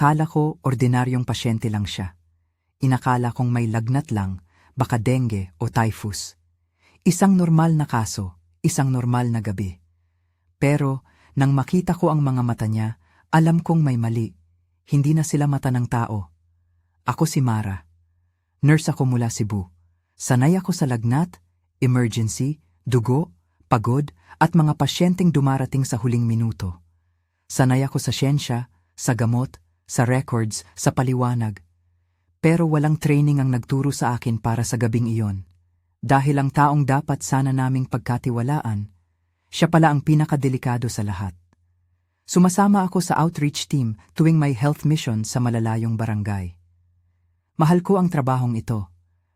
Akala ko ordinaryong pasyente lang siya. Inakala kong may lagnat lang, baka dengue o typhus. Isang normal na kaso, isang normal na gabi. Pero, nang makita ko ang mga mata niya, alam kong may mali. Hindi na sila mata ng tao. Ako si Mara. Nurse ako mula Cebu. Sanay ako sa lagnat, emergency, dugo, pagod, at mga pasyenteng dumarating sa huling minuto. Sanay ako sa siyensya, sa gamot, sa records, sa paliwanag. Pero walang training ang nagturo sa akin para sa gabing iyon. Dahil ang taong dapat sana naming pagkatiwalaan, siya pala ang pinakadelikado sa lahat. Sumasama ako sa outreach team tuwing may health mission sa malalayong barangay. Mahal ko ang trabahong ito.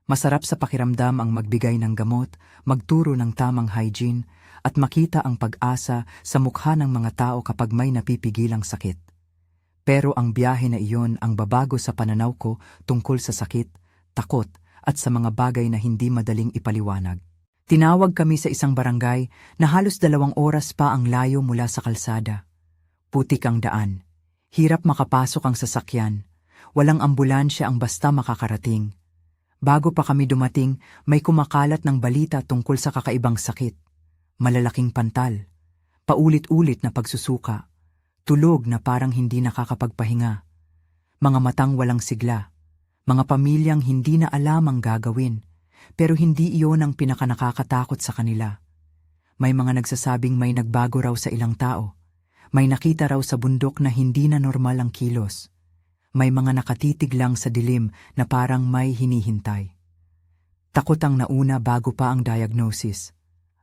Masarap sa pakiramdam ang magbigay ng gamot, magturo ng tamang hygiene, at makita ang pag-asa sa mukha ng mga tao kapag may napipigilang sakit. Pero ang biyahe na iyon ang babago sa pananaw ko tungkol sa sakit, takot, at sa mga bagay na hindi madaling ipaliwanag. Tinawag kami sa isang barangay na halos 2 oras pa ang layo mula sa kalsada. Putik ang daan. Hirap makapasok ang sasakyan. Walang ambulansya ang basta makakarating. Bago pa kami dumating, may kumakalat ng balita tungkol sa kakaibang sakit. Malalaking pantal. Paulit-ulit na pagsusuka. Tulog na parang hindi nakakapagpahinga. Mga matang walang sigla. Mga pamilyang hindi na alam ang gagawin. Pero hindi iyon ang pinakanakakatakot sa kanila. May mga nagsasabing may nagbago raw sa ilang tao. May nakita raw sa bundok na hindi na normal ang kilos. May mga nakatitig lang sa dilim na parang may hinihintay. Takot ang nauna bago pa ang diagnosis.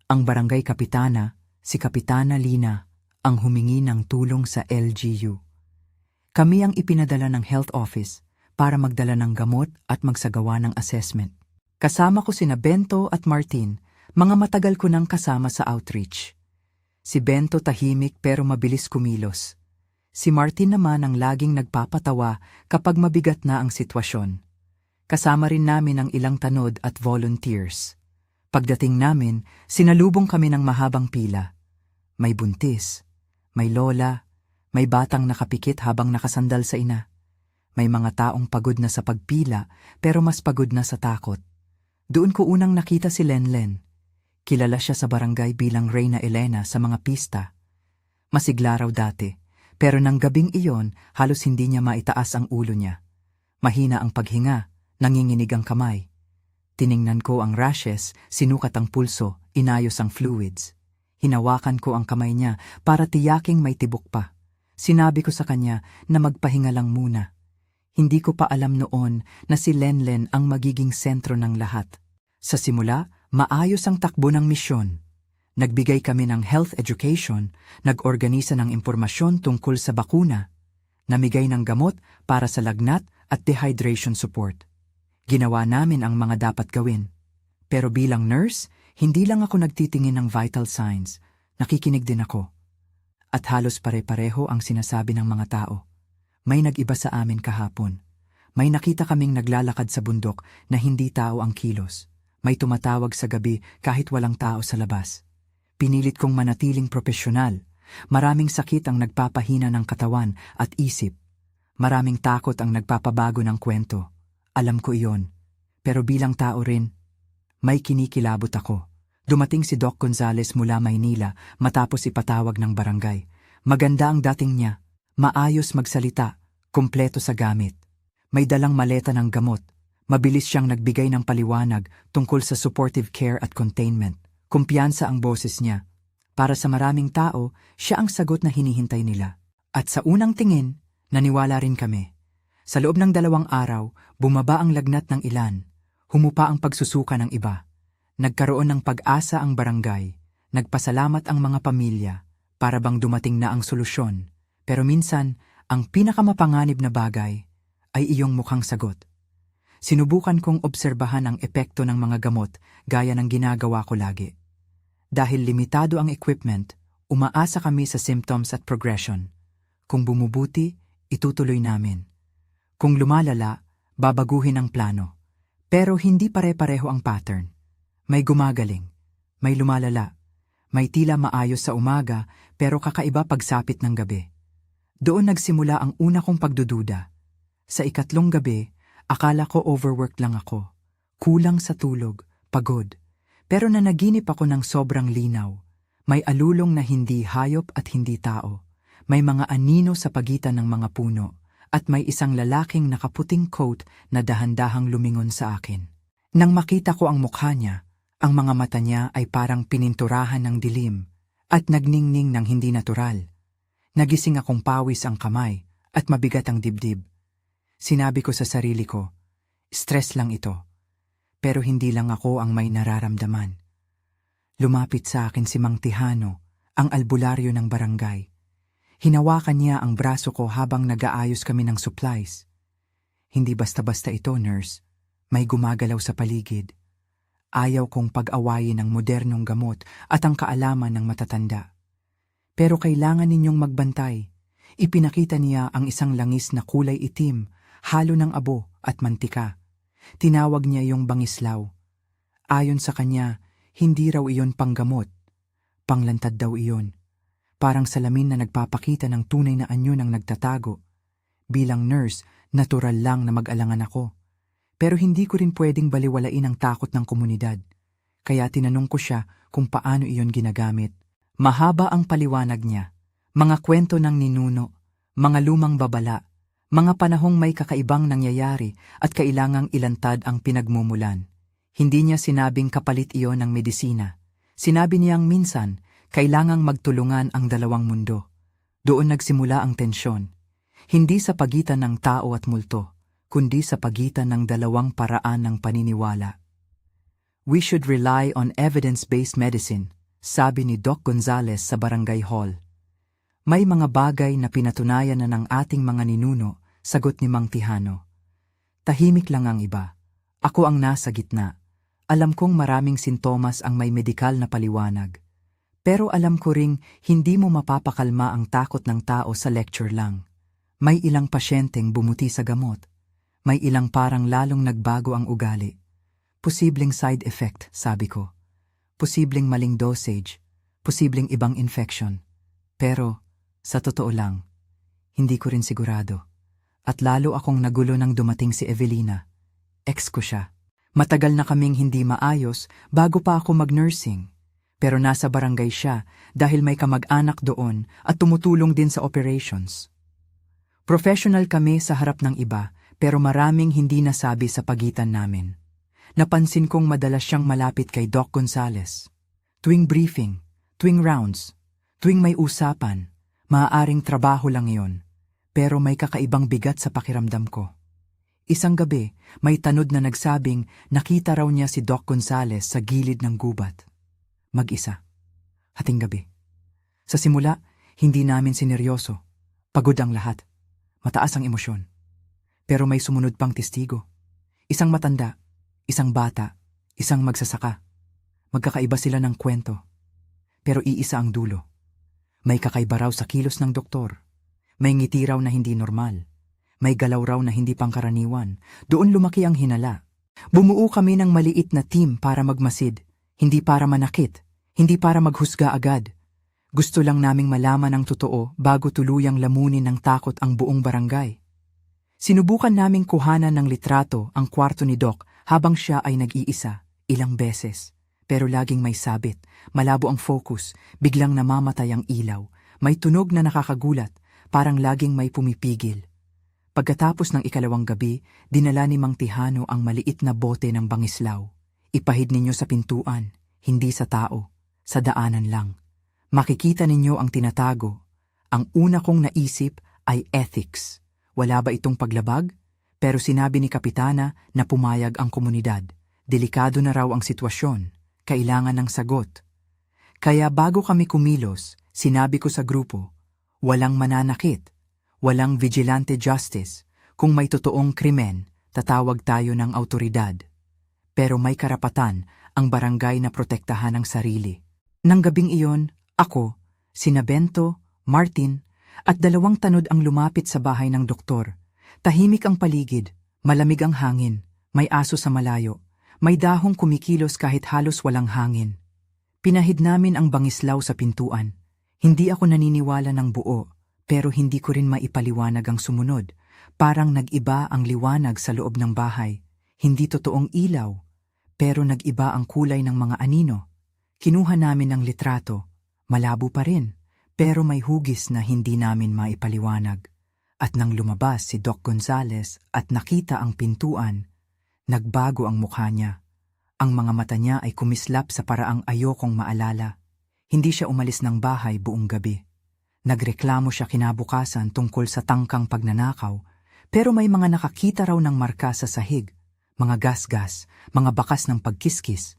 Ang barangay kapitana, si Kapitana Lina, ang humingi ng tulong sa LGU. Kami ang ipinadala ng health office para magdala ng gamot at magsagawa ng assessment. Kasama ko sina Bento at Martin, mga matagal ko nang kasama sa outreach. Si Bento tahimik pero mabilis kumilos. Si Martin naman ang laging nagpapatawa kapag mabigat na ang sitwasyon. Kasama rin namin ang ilang tanod at volunteers. Pagdating namin, sinalubong kami ng mahabang pila. May buntis, may lola, may batang nakapikit habang nakasandal sa ina. May mga taong pagod na sa pagpila pero mas pagod na sa takot. Doon ko unang nakita si Lenlen. Kilala siya sa barangay bilang Reyna Elena sa mga pista. Masigla raw dati, pero nang gabing iyon halos hindi niya maitaas ang ulo niya. Mahina ang paghinga, nanginginig ang kamay. Tiningnan ko ang rashes, sinukat ang pulso, inayos ang fluids. Hinawakan ko ang kamay niya para tiyaking may tibok pa. Sinabi ko sa kanya na magpahinga lang muna. Hindi ko pa alam noon na si Lenlen ang magiging sentro ng lahat. Sa simula, maayos ang takbo ng misyon. Nagbigay kami ng health education, nag-organisa ng impormasyon tungkol sa bakuna, namigay ng gamot para sa lagnat at dehydration support. Ginawa namin ang mga dapat gawin. Pero bilang nurse, hindi lang ako nagtitingin ng vital signs, nakikinig din ako. At halos pare-pareho ang sinasabi ng mga tao. May nag-iba sa amin kahapon. May nakita kaming naglalakad sa bundok na hindi tao ang kilos. May tumatawag sa gabi kahit walang tao sa labas. Pinilit kong manatiling propesyonal. Maraming sakit ang nagpapahina ng katawan at isip. Maraming takot ang nagpapabago ng kwento. Alam ko iyon. Pero bilang tao rin, may kinikilabot ako. Dumating si Doc Gonzales mula Maynila matapos ipatawag ng barangay. Maganda ang dating niya. Maayos magsalita, kumpleto sa gamit. May dalang maleta ng gamot. Mabilis siyang nagbigay ng paliwanag tungkol sa supportive care at containment. Kumpiyansa ang boses niya. Para sa maraming tao, siya ang sagot na hinihintay nila. At sa unang tingin, naniwala rin kami. Sa loob ng 2 araw, bumaba ang lagnat ng ilan. Humupa ang pagsusuka ng iba. Nagkaroon ng pag-asa ang barangay. Nagpasalamat ang mga pamilya. Para bang dumating na ang solusyon. Pero minsan, ang pinakamapanganib na bagay ay iyong mukhang sagot. Sinubukan kong obserbahan ang epekto ng mga gamot gaya ng ginagawa ko lagi. Dahil limitado ang equipment, umaasa kami sa symptoms at progression. Kung bumubuti, itutuloy namin. Kung lumalala, babaguhin ang plano. Pero hindi pare-pareho ang pattern. May gumagaling, may lumalala, may tila maayos sa umaga pero kakaiba pagsapit ng gabi. Doon nagsimula ang una kong pagdududa. Sa ikatlong gabi, akala ko overworked lang ako. Kulang sa tulog, pagod. Pero nanaginip ako ng sobrang linaw. May alulong na hindi hayop at hindi tao. May mga anino sa pagitan ng mga puno. At may isang lalaking nakaputing coat na dahan-dahang lumingon sa akin. Nang makita ko ang mukha niya, ang mga mata niya ay parang pininturahan ng dilim at nagningning ng hindi natural. Nagising akong pawis ang kamay at mabigat ang dibdib. Sinabi ko sa sarili ko, stress lang ito. Pero hindi lang ako ang may nararamdaman. Lumapit sa akin si Mang Tihano, ang albularyo ng barangay. Hinawakan niya ang braso ko habang nag-aayos kami ng supplies. Hindi basta-basta ito, nurse. May gumagalaw sa paligid. Ayaw kong pag-awayin ang modernong gamot at ang kaalaman ng matatanda. Pero kailangan ninyong magbantay. Ipinakita niya ang isang langis na kulay itim, halo ng abo at mantika. Tinawag niya yung bangislaw. Ayon sa kanya, hindi raw iyon panggamot. Panglantad daw iyon. Parang salamin na nagpapakita ng tunay na anyo ng nagtatago. Bilang nurse, natural lang na mag-alangan ako. Pero hindi ko rin pwedeng baliwalain ang takot ng komunidad. Kaya tinanong ko siya kung paano iyon ginagamit. Mahaba ang paliwanag niya. Mga kwento ng ninuno, mga lumang babala, mga panahong may kakaibang nangyayari at kailangang ilantad ang pinagmumulan. Hindi niya sinabing kapalit iyon ng medisina. Sinabi niyang minsan, kailangang magtulungan ang dalawang mundo. Doon nagsimula ang tensyon. Hindi sa pagitan ng tao at multo, kundi sa pagitan ng dalawang paraan ng paniniwala. We should rely on evidence-based medicine, sabi ni Doc Gonzales sa Barangay Hall. May mga bagay na pinatunayan na ng ating mga ninuno, sagot ni Mang Tihano. Tahimik lang ang iba. Ako ang nasa gitna. Alam kong maraming sintomas ang may medikal na paliwanag. Pero alam ko ring hindi mo mapapakalma ang takot ng tao sa lecture lang. May ilang pasyenteng bumuti sa gamot. May ilang parang lalong nagbago ang ugali. Posibleng side effect, sabi ko. Posibleng maling dosage. Posibleng ibang infection. Pero, sa totoo lang, hindi ko rin sigurado. At lalo akong nagulo nang dumating si Evelina. Ex ko siya. Matagal na kaming hindi maayos bago pa ako mag-nursing. Pero nasa barangay siya dahil may kamag-anak doon at tumutulong din sa operations. Professional kami sa harap ng iba pero maraming hindi nasabi sa pagitan namin. Napansin kong madalas siyang malapit kay Doc Gonzales. Tuwing briefing, tuwing rounds, tuwing may usapan, maaaring trabaho lang iyon. Pero may kakaibang bigat sa pakiramdam ko. Isang gabi, may tanod na nagsabing nakita raw niya si Doc Gonzales sa gilid ng gubat. Mag-isa. Hating gabi. Sa simula, hindi namin sineryoso. Pagod ang lahat. Mataas ang emosyon. Pero may sumunod pang testigo. Isang matanda, isang bata, isang magsasaka. Magkakaiba sila ng kwento. Pero iisa ang dulo. May kakaiba raw sa kilos ng doktor. May ngiti raw na hindi normal. May galaw raw na hindi pangkaraniwan. Doon lumaki ang hinala. Bumuo kami ng maliit na team para magmasid. Hindi para manakit, hindi para maghusga agad. Gusto lang naming malaman ang totoo bago tuluyang lamunin ng takot ang buong barangay. Sinubukan naming kuhanan ng litrato ang kwarto ni Doc habang siya ay nag-iisa, ilang beses. Pero laging may sabit, malabo ang focus, biglang namamatay ang ilaw. May tunog na nakakagulat, parang laging may pumipigil. Pagkatapos ng ikalawang gabi, dinala ni Mang Tihano ang maliit na bote ng bangislaw. Ipahid ninyo sa pintuan, hindi sa tao, sa daanan lang. Makikita ninyo ang tinatago. Ang una kong naisip ay ethics. Wala ba itong paglabag? Pero sinabi ni Kapitana na pumayag ang komunidad. Delikado na raw ang sitwasyon. Kailangan ng sagot. Kaya bago kami kumilos, sinabi ko sa grupo, walang mananakit, walang vigilante justice. Kung may totoong krimen, tatawag tayo ng autoridad. Pero may karapatan ang barangay na protektahan ang sarili. Nang gabing iyon, ako, sina Bento, Martin, at dalawang tanod ang lumapit sa bahay ng doktor. Tahimik ang paligid, malamig ang hangin, may aso sa malayo, may dahong kumikilos kahit halos walang hangin. Pinahid namin ang bangislaw sa pintuan. Hindi ako naniniwala ng buo, Pero hindi ko rin maipaliwanag ang sumunod. Parang nag-iba ang liwanag sa loob ng bahay. Hindi totoong ilaw, pero nag-iba ang kulay ng mga anino. Kinuha namin ang litrato. Malabo pa rin, pero may hugis na hindi namin maipaliwanag. At nang lumabas si Doc Gonzales at nakita ang pintuan, nagbago ang mukha niya. Ang mga mata niya ay kumislap sa paraang ayokong maalala. Hindi siya umalis ng bahay buong gabi. Nagreklamo siya kinabukasan tungkol sa tangkang pagnanakaw, pero may mga nakakita raw ng marka sa sahig, mga gasgas, mga bakas ng pagkiskis.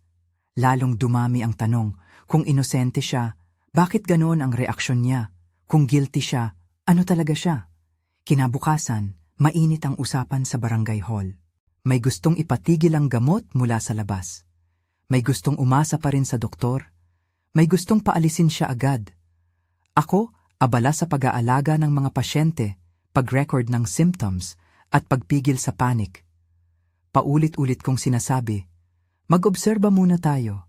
Lalong dumami ang tanong, kung inosente siya, bakit ganoon ang reaksyon niya? Kung guilty siya, ano talaga siya? Kinabukasan, mainit ang usapan sa barangay hall. May gustong ipatigil ang gamot mula sa labas. May gustong umasa pa rin sa doktor. May gustong paalisin siya agad. Ako, abala sa pag-aalaga ng mga pasyente, pag-record ng symptoms, at pagpigil sa panic. Paulit-ulit kong sinasabi, mag-obserba muna tayo.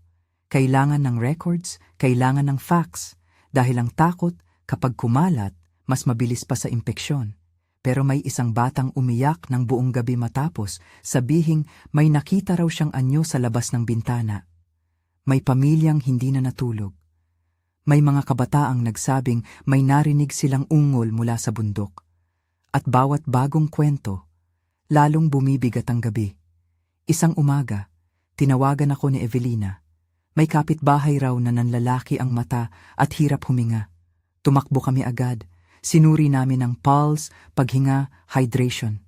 Kailangan ng records, kailangan ng facts, dahil ang takot, kapag kumalat, mas mabilis pa sa impeksyon. Pero may isang batang umiyak ng buong gabi matapos sabihing may nakita raw siyang anyo sa labas ng bintana. May pamilyang hindi na natulog. May mga kabataang nagsabing may narinig silang ungol mula sa bundok. At bawat bagong kwento, lalong bumibigat ang gabi. Isang umaga, tinawagan ako ni Evelina. May kapitbahay raw na nanlalaki ang mata at hirap huminga. Tumakbo kami agad. Sinuri namin ang pulse, paghinga, hydration.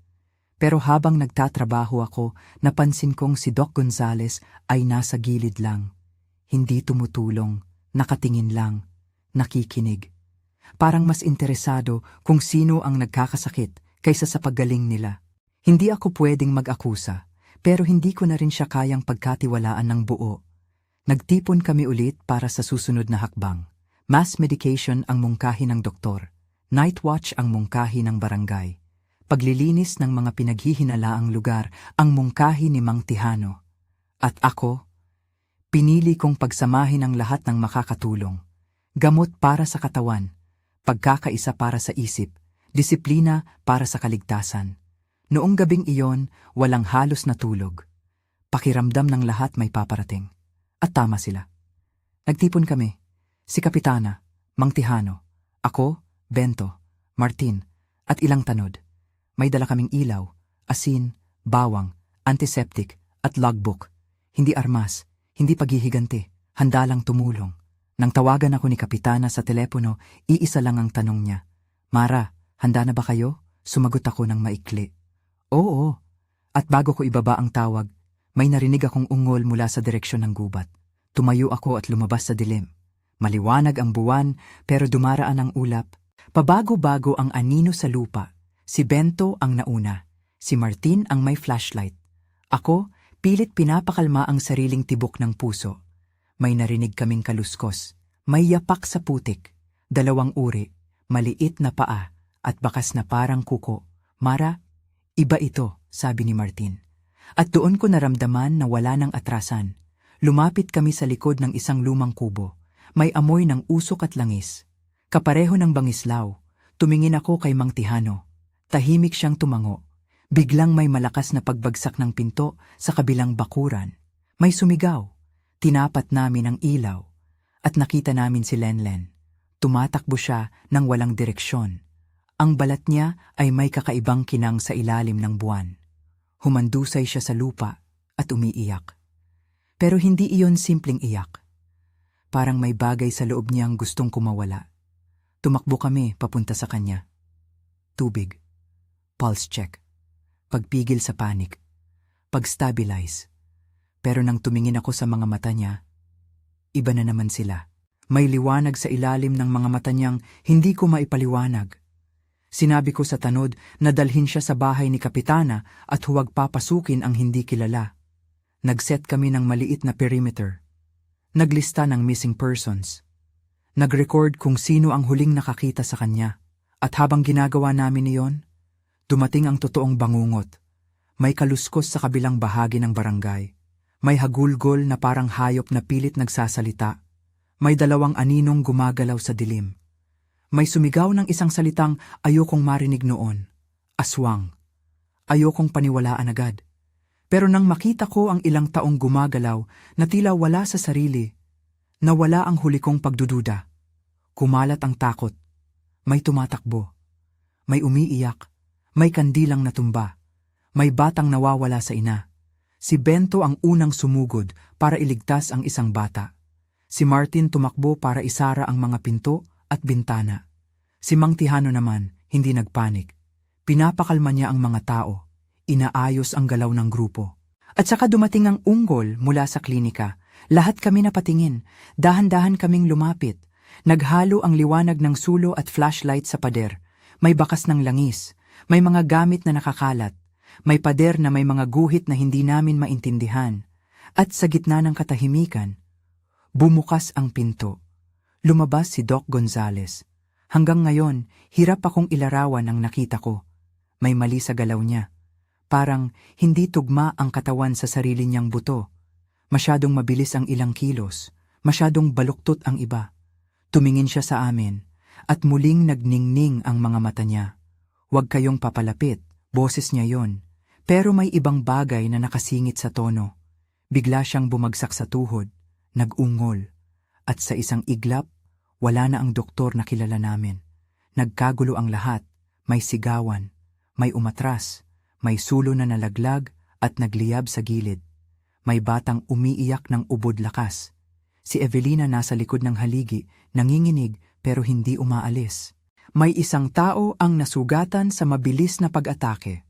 Pero habang nagtatrabaho ako, napansin kong si Doc Gonzales ay nasa gilid lang. Hindi tumutulong, nakatingin lang, nakikinig. Parang mas interesado kung sino ang nagkakasakit kaysa sa paggaling nila. Hindi ako pwedeng mag-akusa, pero hindi ko na rin siya kayang pagkatiwalaan ng buo. Nagtipon kami ulit para sa susunod na hakbang. Mass medication ang mungkahi ng doktor. Night watch ang mungkahi ng barangay. Paglilinis ng mga pinaghihinalaang lugar ang mungkahi ni Mang Tihano. At ako, pinili kong pagsamahin ang lahat ng makakatulong. Gamot para sa katawan, pagkakaisa para sa isip, disiplina para sa kaligtasan. Noong gabing iyon, walang halos na tulog. Pakiramdam ng lahat may paparating. At tama sila. Nagtipon kami. Si Kapitana, Mang Tihano, ako, Bento, Martin, at ilang tanod. May dala kaming ilaw, asin, bawang, antiseptic, at logbook. Hindi armas, hindi paghihiganti, handa lang tumulong. Nang tawagan ako ni Kapitana sa telepono, iisa lang ang tanong niya. Mara, handa na ba kayo? Sumagot ako ng maikli. Oo. At bago ko ibaba ang tawag, may narinig akong ungol mula sa direksyon ng gubat. Tumayo ako at lumabas sa dilim. Maliwanag ang buwan, pero dumaraan ang ulap. Pabago-bago ang anino sa lupa. Si Bento ang nauna. Si Martin ang may flashlight. Ako, pilit pinapakalma ang sariling tibok ng puso. May narinig kaming kaluskos. May yapak sa putik. 2 uri, maliit na paa, at bakas na parang kuko. Mara, iba ito, sabi ni Martin. At doon ko naramdaman na wala ng atrasan. Lumapit kami sa likod ng isang lumang kubo. May amoy ng usok at langis. Kapareho ng bangislaw, tumingin ako kay Mang Tihano. Tahimik siyang tumango. Biglang may malakas na pagbagsak ng pinto sa kabilang bakuran. May sumigaw. Tinapat namin ang ilaw. At nakita namin si Lenlen. Tumatakbo siya ng walang direksyon. Ang balat niya ay may kakaibang kinang sa ilalim ng buwan. Humandusay siya sa lupa at umiiyak. Pero hindi iyon simpleng iyak. Parang may bagay sa loob niyang gustong kumawala. Tumakbo kami papunta sa kanya. Tubig. Pulse check. Pagpigil sa panic. Pag-stabilize. Pero nang tumingin ako sa mga mata niya, iba na naman sila. May liwanag sa ilalim ng mga mata niyang hindi ko maipaliwanag. Sinabi ko sa tanod na dalhin siya sa bahay ni Kapitana at huwag papasukin ang hindi kilala. Nag-set kami ng maliit na perimeter. Naglista ng missing persons. Nag-record kung sino ang huling nakakita sa kanya. At habang ginagawa namin iyon, dumating ang totoong bangungot. May kaluskos sa kabilang bahagi ng barangay. May hagulgol na parang hayop na pilit nagsasalita. May 2 aninong gumagalaw sa dilim. May sumigaw ng isang salitang ayokong marinig noon. Aswang. Ayokong paniwalaan agad. Pero nang makita ko ang ilang taong gumagalaw na tila wala sa sarili, nawala ang huli kong pagdududa. Kumalat ang takot. May tumatakbo. May umiiyak. May kandilang natumba. May batang nawawala sa ina. Si Bento ang unang sumugod para iligtas ang isang bata. Si Martin tumakbo para isara ang mga pinto at bintana. Si Mang Tihano naman, hindi nagpanik. Pinapakalma niya ang mga tao. Inaayos ang galaw ng grupo. At saka dumating ang unggol mula sa klinika. Lahat kami napatingin. Dahan-dahan kaming lumapit. Naghalo ang liwanag ng sulo at flashlight sa pader. May bakas ng langis. May mga gamit na nakakalat. May pader na may mga guhit na hindi namin maintindihan. At sa gitna ng katahimikan, bumukas ang pinto. Lumabas si Doc Gonzales. Hanggang ngayon, hirap akong ilarawan ang nakita ko. May mali sa galaw niya. Parang hindi tugma ang katawan sa sarili niyang buto. Masyadong mabilis ang ilang kilos. Masyadong baluktot ang iba. Tumingin siya sa amin at muling nagningning ang mga mata niya. Huwag kayong papalapit, boses niya yon. Pero may ibang bagay na nakasingit sa tono. Bigla siyang bumagsak sa tuhod, nag-ungol. At sa isang iglap, wala na ang doktor na kilala namin. Nagkagulo ang lahat, may sigawan, may umatras, may sulo na nalaglag at nagliyab sa gilid. May batang umiiyak ng ubod lakas. Si Evelina nasa likod ng haligi, nanginginig pero hindi umaalis. May isang tao ang nasugatan sa mabilis na pag-atake.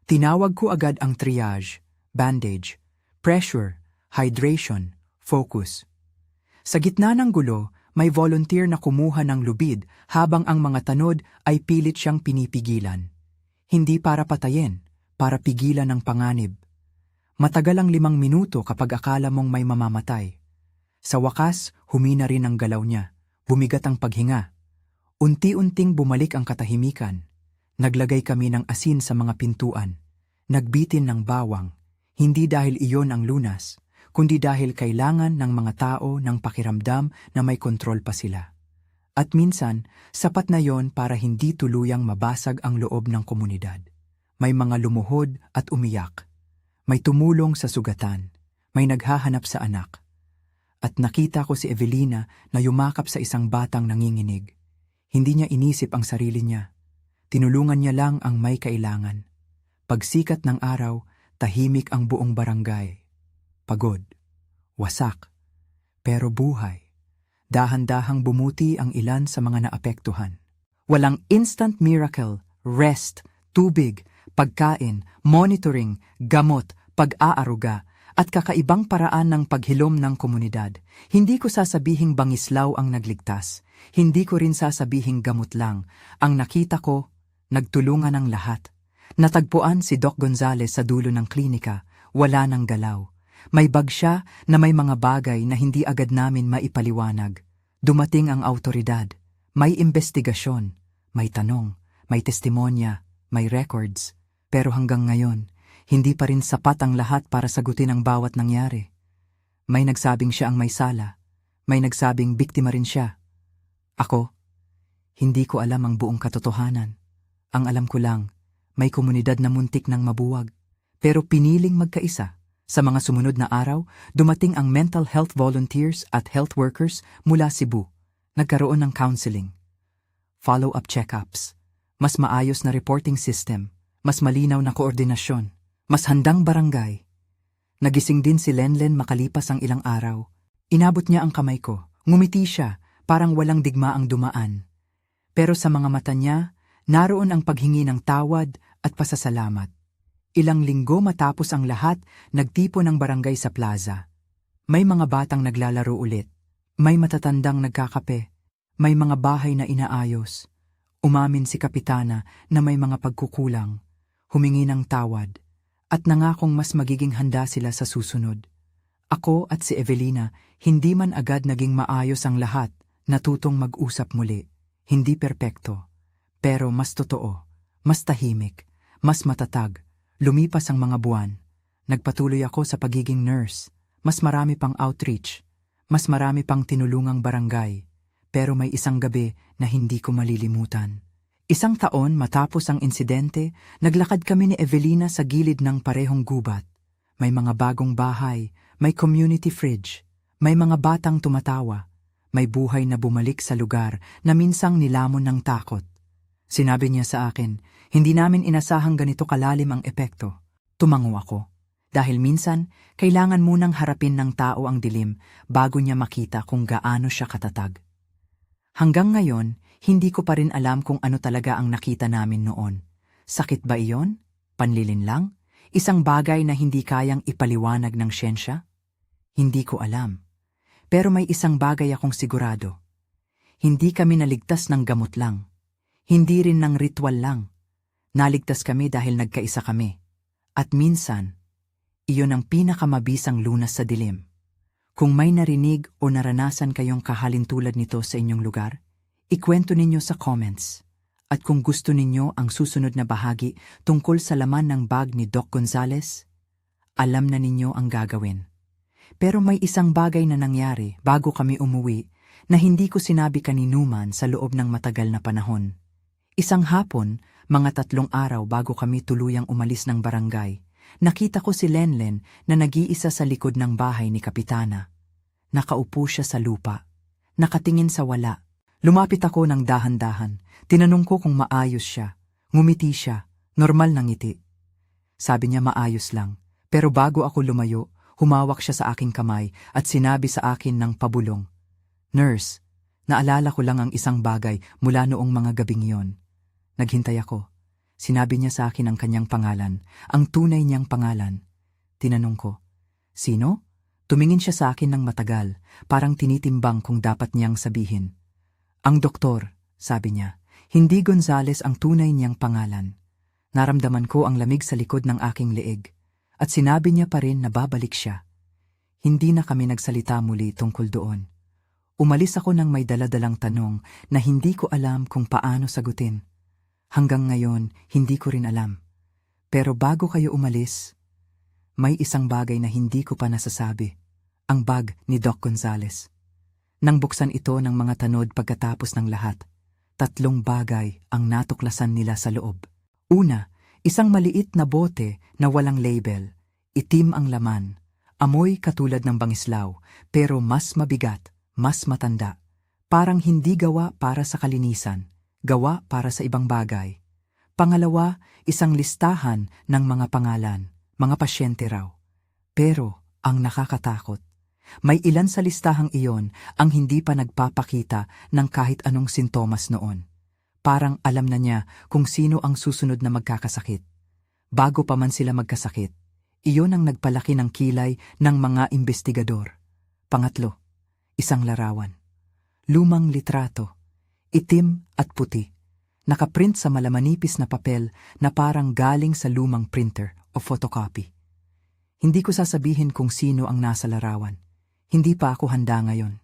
Tinawag ko agad ang triage, bandage, pressure, hydration, focus. Sa gitna ng gulo, may volunteer na kumuha ng lubid habang ang mga tanod ay pilit siyang pinipigilan. Hindi para patayin, para pigilan ng panganib. Matagal ang 5 minuto kapag akala mong may mamamatay. Sa wakas, humina rin ang galaw niya. Bumigat ang paghinga. Unti-unting bumalik ang katahimikan. Naglagay kami ng asin sa mga pintuan. Nagbitin ng bawang. Hindi dahil iyon ang lunas, kundi dahil kailangan ng mga tao ng pakiramdam na may kontrol pa sila. At minsan, sapat na yon para hindi tuluyang mabasag ang loob ng komunidad. May mga lumuhod at umiyak. May tumulong sa sugatan. May naghahanap sa anak. At nakita ko si Evelina na yumakap sa isang batang nanginginig. Hindi niya inisip ang sarili niya. Tinulungan niya lang ang may kailangan. Pagsikat ng araw, tahimik ang buong barangay. Pagod, wasak, pero buhay. Dahan-dahang bumuti ang ilan sa mga naapektuhan. Walang instant miracle, rest, tubig, pagkain, monitoring, gamot, pag-aaruga, at kakaibang paraan ng paghilom ng komunidad. Hindi ko sasabihing bangislaw ang nagligtas. Hindi ko rin sasabihing gamot lang. Ang nakita ko, nagtulungan ang lahat. Natagpuan si Doc Gonzales sa dulo ng klinika, wala nang galaw. May bag siya na may mga bagay na hindi agad namin maipaliwanag. Dumating ang awtoridad. May investigasyon, may tanong, may testimonya, may records. Pero hanggang ngayon, hindi pa rin sapat ang lahat para sagutin ang bawat nangyari. May nagsabing siya ang may sala. May nagsabing biktima rin siya. Ako, hindi ko alam ang buong katotohanan. Ang alam ko lang, may komunidad na muntik ng mabuwag. Pero piniling magkaisa. Sa mga sumunod na araw, dumating ang mental health volunteers at health workers mula Cebu. Nagkaroon ng counseling, follow-up check-ups, mas maayos na reporting system, mas malinaw na koordinasyon, mas handang barangay. Nagising din si Lenlen makalipas ang ilang araw. Inabot niya ang kamay ko. Ngumiti siya, parang walang digmaang dumaan. Pero sa mga mata niya, naroon ang paghingi ng tawad at pasasalamat. Ilang linggo matapos ang lahat, nagtipo ng barangay sa plaza. May mga batang naglalaro ulit. May matatandang nagkakape. May mga bahay na inaayos. Umamin si Kapitana na may mga pagkukulang. Humingi ng tawad. At nangakong mas magiging handa sila sa susunod. Ako at si Evelina, hindi man agad naging maayos ang lahat, natutong mag-usap muli. Hindi perpekto. Pero mas totoo, mas tahimik, mas matatag. Lumipas ang mga buwan. Nagpatuloy ako sa pagiging nurse. Mas marami pang outreach. Mas marami pang tinulungang barangay. Pero may isang gabi na hindi ko malilimutan. Isang taon matapos ang insidente, naglakad kami ni Evelina sa gilid ng parehong gubat. May mga bagong bahay, may community fridge, may mga batang tumatawa, may buhay na bumalik sa lugar na minsang nilamon ng takot. Sinabi niya sa akin, hindi namin inasahang ganito kalalim ang epekto. Tumango ako. Dahil minsan, kailangan munang harapin ng tao ang dilim bago niya makita kung gaano siya katatag. Hanggang ngayon, hindi ko pa rin alam kung ano talaga ang nakita namin noon. Sakit ba iyon? Panlilin lang? Isang bagay na hindi kayang ipaliwanag ng siyensya? Hindi ko alam. Pero may isang bagay akong sigurado. Hindi kami naligtas ng gamot lang. Hindi rin ng ritual lang. Naligtas kami dahil nagkaisa kami. At minsan, iyon ang pinakamabisang lunas sa dilim. Kung may narinig o naranasan kayong kahalintulad nito sa inyong lugar, ikwento ninyo sa comments. At kung gusto ninyo ang susunod na bahagi tungkol sa laman ng bag ni Doc Gonzales, alam na ninyo ang gagawin. Pero may isang bagay na nangyari bago kami umuwi na hindi ko sinabi kaninuman sa loob ng matagal na panahon. Isang hapon, mga 3 araw bago kami tuluyang umalis ng barangay, nakita ko si Lenlen na nag-iisa sa likod ng bahay ni Kapitana. Nakaupo siya sa lupa, nakatingin sa wala. Lumapit ako ng dahan-dahan. Tinanong ko kung maayos siya. Ngumiti siya, normal na ngiti. Sabi niya maayos lang. Pero bago ako lumayo, humawak siya sa aking kamay at sinabi sa akin ng pabulong, "Nurse, naalala ko lang ang isang bagay mula noong mga gabing yon." Naghintay ako. Sinabi niya sa akin ang kanyang pangalan, ang tunay niyang pangalan. Tinanong ko, "Sino?" Tumingin siya sa akin ng matagal, parang tinitimbang kung dapat niyang sabihin. "Ang doktor," sabi niya. Hindi Gonzales ang tunay niyang pangalan. Naramdaman ko ang lamig sa likod ng aking leeg. At sinabi niya pa rin na babalik siya. Hindi na kami nagsalita muli tungkol doon. Umalis ako ng may daladalang tanong na hindi ko alam kung paano sagutin. Hanggang ngayon, hindi ko rin alam. Pero bago kayo umalis, may isang bagay na hindi ko pa nasasabi. Ang bag ni Doc Gonzales. Nang buksan ito ng mga tanod pagkatapos ng lahat, 3 bagay ang natuklasan nila sa loob. Una, isang maliit na bote na walang label. Itim ang laman. Amoy katulad ng bangislaw, pero mas mabigat, mas matanda. Parang hindi gawa para sa kalinisan, gawa para sa ibang bagay. Pangalawa, isang listahan ng mga pangalan, mga pasyente raw. Pero ang nakakatakot, may ilan sa listahang iyon ang hindi pa nagpapakita ng kahit anong sintomas noon. Parang alam na niya kung sino ang susunod na magkakasakit. Bago pa man sila magkasakit, iyon ang nagpalaki ng kilay ng mga investigador. Pangatlo, isang larawan. Lumang litrato, itim at puti. Nakaprint sa malamanipis na papel na parang galing sa lumang printer o photocopy. Hindi ko sasabihin kung sino ang nasa larawan. Hindi pa ako handa ngayon.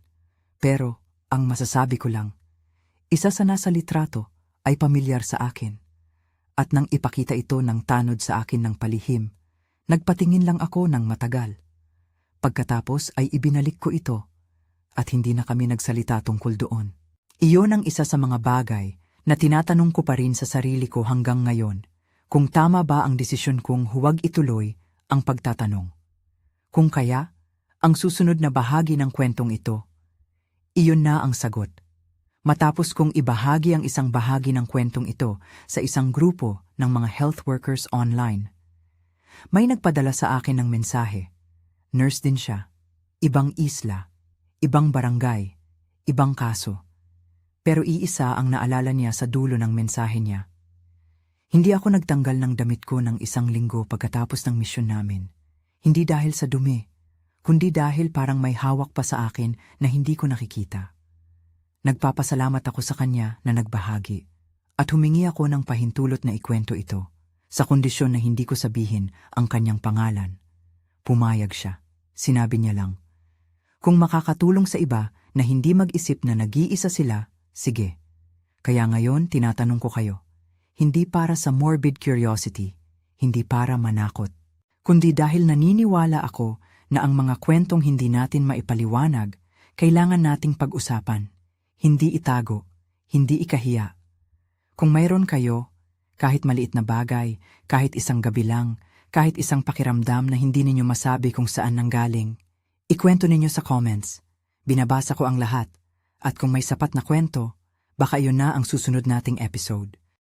Pero ang masasabi ko lang, isa sa nasa litrato ay pamilyar sa akin. At nang ipakita ito ng tanod sa akin ng palihim, nagpatingin lang ako ng matagal. Pagkatapos ay ibinalik ko ito at hindi na kami nagsalita tungkol doon. Iyon ang isa sa mga bagay na tinatanong ko pa rin sa sarili ko hanggang ngayon, kung tama ba ang desisyon kong huwag ituloy ang pagtatanong. Kung kaya, ang susunod na bahagi ng kwentong ito, iyon na ang sagot. Matapos kong ibahagi ang isang bahagi ng kwentong ito sa isang grupo ng mga health workers online, may nagpadala sa akin ng mensahe. Nurse din siya. Ibang isla, ibang barangay, ibang kaso. Pero iisa ang naalala niya sa dulo ng mensahe niya. Hindi ako nagtanggal ng damit ko ng 1 linggo pagkatapos ng misyon namin. Hindi dahil sa dumi, kundi dahil parang may hawak pa sa akin na hindi ko nakikita. Nagpapasalamat ako sa kanya na nagbahagi at humingi ako ng pahintulot na ikwento ito sa kondisyon na hindi ko sabihin ang kanyang pangalan. Pumayag siya. Sinabi niya lang, kung makakatulong sa iba na hindi mag-isip na nag-iisa sila, sige. Kaya ngayon tinatanong ko kayo, hindi para sa morbid curiosity, hindi para manakot, kundi dahil naniniwala ako na ang mga kwentong hindi natin maipaliwanag, kailangan nating pag-usapan. Hindi itago, hindi ikahiya. Kung mayroon kayo, kahit maliit na bagay, kahit isang gabi lang, kahit isang pakiramdam na hindi ninyo masabi kung saan nanggaling, ikwento ninyo sa comments. Binabasa ko ang lahat. At kung may sapat na kwento, baka yun na ang susunod nating episode.